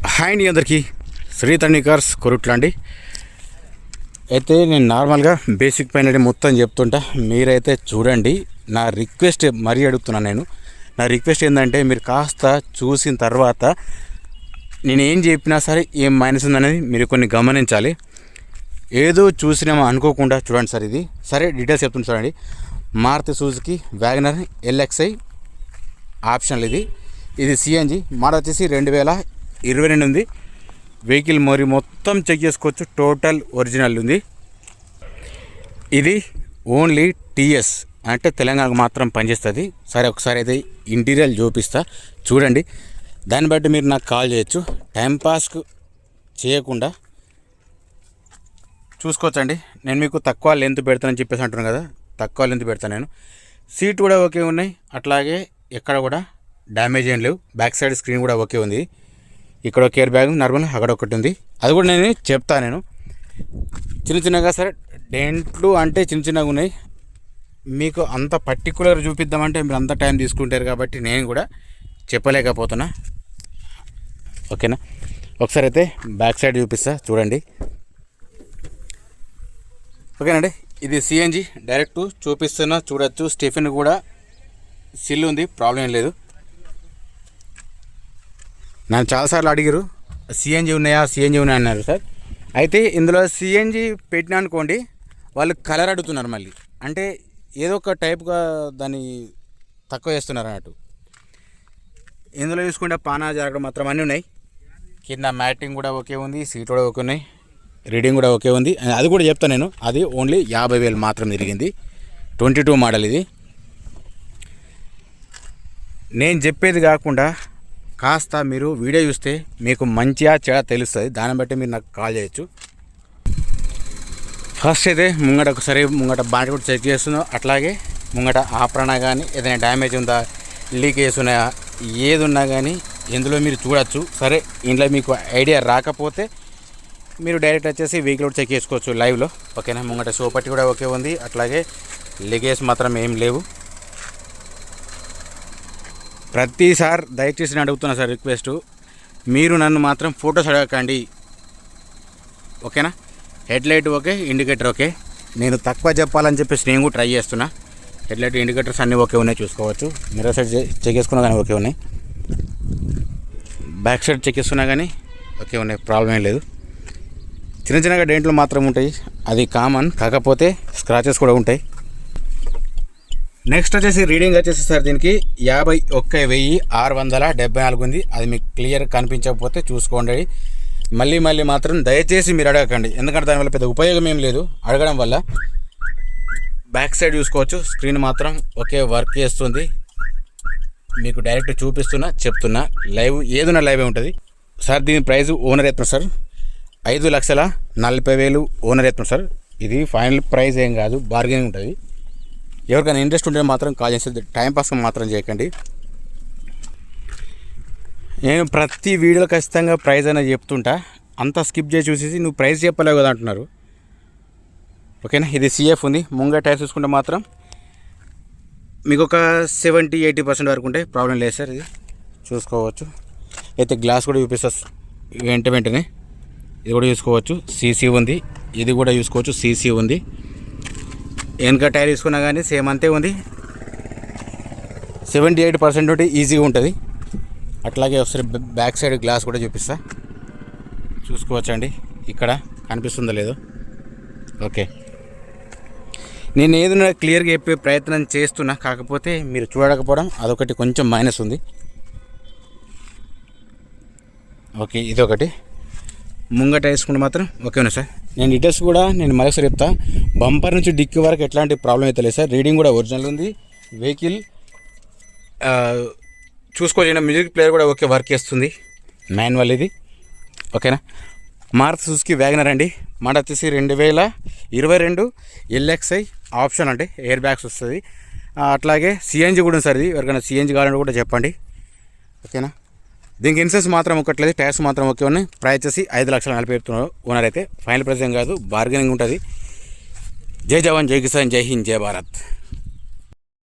Hi అండి అందరికీ శ్రీ తణికర్స్ కొరుట్ల అండి. అయితే నేను నార్మల్గా బేసిక్ పైన మొత్తం చెప్తుంటా, మీరైతే చూడండి. నా రిక్వెస్ట్ మరీ అడుగుతున్నాను. నా రిక్వెస్ట్ ఏంటంటే మీరు కాస్త చూసిన తర్వాత నేను ఏం చెప్పినా సరే ఏం మైనస్ ఉందనేది మీరు కొన్ని గమనించాలి. ఏదో చూసినామో అనుకోకుండా చూడండి సార్. ఇది సరే డీటెయిల్స్ చెప్తుంది చూడండి. మారుతి సుజుకి వ్యాగనర్ ఎల్ఎక్స్ఐ ఆప్షన్లు. ఇది సిఎన్జి మోడల్ వచ్చేసి 2022 ఉంది. వెహికల్ మరి మొత్తం చెక్ చేసుకోవచ్చు. టోటల్ ఒరిజినల్ ఉంది. ఇది ఓన్లీ టీఎస్ అంటే తెలంగాణకు మాత్రం పనిచేస్తుంది. సరే ఒకసారి అయితే ఇంటీరియర్ చూపిస్తా చూడండి. దాన్ని బట్టి మీరు నాకు కాల్ చేయొచ్చు. టైంపాస్కు చేయకుండా చూసుకోవచ్చండి. నేను మీకు తక్కువ లెంత్ పెడతానని చెప్పేసి అంటున్నాను కదా, తక్కువ లెంత్ పెడతాను నేను. సీట్ కూడా ఓకే ఉన్నాయి, అట్లాగే ఎక్కడ కూడా డ్యామేజ్ ఏం లేవు. బ్యాక్ సైడ్ స్క్రీన్ కూడా ఓకే ఉంది. ఇక్కడ ఒక కేర్ బ్యాగ్ నార్మల్ అక్కడ ఒకటి ఉంది, అది కూడా నేను చెప్తాను. చిన్నగా సరే డెంట్లు అంటే చిన్నగా ఉన్నాయి. మీకు అంత పర్టికులర్ చూపిద్దామంటే మీరు అంత టైం తీసుకుంటారు కాబట్టి నేను కూడా చెప్పలేకపోతున్నా. ఓకేనా, ఒకసారి అయితే బ్యాక్ సైడ్ చూపిస్తా చూడండి. ఓకేనండి, ఇది సిఎన్జి డైరెక్ట్ చూపిస్తున్నా చూడొచ్చు. స్టెఫిన్ కూడా సిల్ ఉంది, ప్రాబ్లం ఏం లేదు. నన్ను చాలాసార్లు అడిగారు సిఎన్జి ఉన్నాయా అన్నారు సార్. అయితే ఇందులో సిఎన్జి పెట్టినా అనుకోండి, వాళ్ళు కలర్ అడుగుతున్నారు మళ్ళీ. అంటే ఏదో ఒక టైప్గా దాన్ని తక్కువ చేస్తున్నారు అన్నట్టు. ఇందులో చూసుకుంటే పానా జరగడం మాత్రం అన్నీ ఉన్నాయి. కింద మ్యాటింగ్ కూడా ఓకే ఉంది, సీట్ కూడా ఓకే ఉన్నాయి, రీడింగ్ కూడా ఓకే ఉంది. అది కూడా చెప్తాను నేను. అది ఓన్లీ 50,000 మాత్రం తిరిగింది. 22 మోడల్ ఇది. నేను చెప్పేది కాకుండా కాస్త మీరు వీడియో చూస్తే మీకు మంచిగా చెడ తెలుస్తుంది. దాన్ని బట్టి మీరు నాకు కాల్ చేయొచ్చు. ఫస్ట్ అయితే ముంగట బాండ్ కూడా చెక్ చేస్తున్నాం. అట్లాగే ముంగట ఆపరణ కానీ ఏదైనా డ్యామేజ్ ఉందా, లీకేజ్ ఉన్నాయా, ఏది ఉన్నా కానీ ఇందులో మీరు చూడొచ్చు. సరే ఇంట్లో మీకు ఐడియా రాకపోతే మీరు డైరెక్ట్ వచ్చేసి వెహికల్ కూడా చెక్ చేసుకోవచ్చు లైవ్లో. ఓకేనా, ముంగట షో పట్టి కూడా ఓకే ఉంది. అట్లాగే లీకేజ్ మాత్రం ఏం లేవు. ప్రతిసారి దయచేసి నేను అడుగుతున్నా సార్ రిక్వెస్ట్, మీరు నన్ను మాత్రం ఫొటోస్ అడగకండి. ఓకేనా, హెడ్లైట్ ఓకే, ఇండికేటర్ ఓకే. నేను తక్కువ చెప్పాలని చెప్పేసి నేను కూడా ట్రై చేస్తున్నా. హెడ్లైట్ ఇండికేటర్స్ అన్నీ ఓకే ఉన్నాయి, చూసుకోవచ్చు. మిర్రర్ సైడ్ చెక్ చేసుకున్నా కానీ ఓకే ఉన్నాయి. బ్యాక్ సైడ్ చెక్ చేసుకున్నా కానీ ఓకే ఉన్నాయి, ప్రాబ్లం ఏం లేదు. చిన్నగా డెంట్లు మాత్రం ఉంటాయి, అది కామన్. కాకపోతే స్క్రాచెస్ కూడా ఉంటాయి. నెక్స్ట్ వచ్చేసి రీడింగ్ వచ్చేసి సార్ దీనికి 51,674 ఉంది. అది మీకు క్లియర్ కనిపించకపోతే చూసుకోండి. మళ్ళీ మాత్రం దయచేసి మీరు అడగకండి, ఎందుకంటే దానివల్ల పెద్ద ఉపయోగం ఏం లేదు అడగడం వల్ల. బ్యాక్ సైడ్ చూసుకోవచ్చు, స్క్రీన్ మాత్రం ఒకే వర్క్ చేస్తుంది. మీకు డైరెక్ట్ చూపిస్తున్నా, చెప్తున్నా. లైవ్ ఏదున్నా లైవే ఉంటుంది సార్. దీని ప్రైస్ ఓనర్ ఎత్తున్నారు సార్, 5,40,000 ఓనర్ ఎత్తున్నారు సార్. ఇది ఫైనల్ ప్రైస్ ఏం కాదు, బార్గెనింగ్ ఉంటుంది. ఎవరికైనా ఇంట్రెస్ట్ ఉంటే మాత్రం కాల్ చేస్తే, టైంపాస్ మాత్రం చేయకండి. నేను ప్రతి వీడియోలో ఖచ్చితంగా ప్రైస్ అనేది చెప్తుంటా. అంతా స్కిప్ చేసి చూసేసి నువ్వు ప్రైస్ చెప్పలేవు కదా అంటున్నారు. ఓకేనా, ఇది సిఎఫ్ ఉంది. ముంగ టైర్ చూసుకుంటే మాత్రం మీకు ఒక 70-80% వరకు ఉంటాయి, ప్రాబ్లం లేదు సార్. ఇది చూసుకోవచ్చు. అయితే గ్లాస్ కూడా చూపిస్తా వెంటనే. ఇది కూడా చూసుకోవచ్చు, సీసీ ఉంది. ఇది కూడా చూసుకోవచ్చు, సీసీ ఉంది. వెనక టైర్ తీసుకున్నా కానీ సేమ్ అంతే ఉంది. 78% ఉంటే ఈజీగా ఉంటుంది. అట్లాగే ఒకసారి బ్యాక్ సైడ్ గ్లాస్ కూడా చూపిస్తా, చూసుకోవచ్చండి. ఇక్కడ కనిపిస్తుందో లేదో. ఓకే, నేను ఏదైనా క్లియర్గా చెప్పే ప్రయత్నం చేస్తున్నా, కాకపోతే మీరు చూడకపోవడం అదొకటి కొంచెం మైనస్ ఉంది. ఓకే, ఇదొకటి. ముంగట వేసుకుంటే మాత్రం ఓకేనా సార్. నేను డీటెయిల్స్ కూడా నేను మరొకసారి చెప్తా. బంపర్ నుంచి డిక్కీ వరకు ఎట్లాంటి ప్రాబ్లం అయితే లేదు సార్. రీడింగ్ కూడా ఒరిజినల్ ఉంది. వెహికల్ చూసుకోవచ్చు. మ్యూజిక్ ప్లేయర్ కూడా ఓకే వర్క్ చేస్తుంది, మాన్యువల్ ఇది. ఓకేనా, మారుతి సుజుకి వ్యాగనర్ అండి. మాట వచ్చేసి 2022 ఎల్ఎక్స్ఐ ఆప్షన్, అంటే ఎయిర్ బ్యాగ్స్ వస్తుంది. అట్లాగే సిఎన్జి కూడా ఉంది సార్. ఇది ఎవరికైనా సిఎన్జి కావాలంటే కూడా చెప్పండి. ఓకేనా, దీనికి ఇన్సూరెన్స్ మాత్రం ఒకట్లేదు, ట్యాక్స్ మాత్రం ఓకే ఉన్నాయి. ప్రైస్ వచ్చేసి 5,40,000 ఓనర్ అయితే. ఫైనల్ ప్రైస్ ఏం కాదు, బార్గెనింగ్ ఉంటుంది. జై జవాన్, జై కిసాన్, జై హింద్, జై భారత్.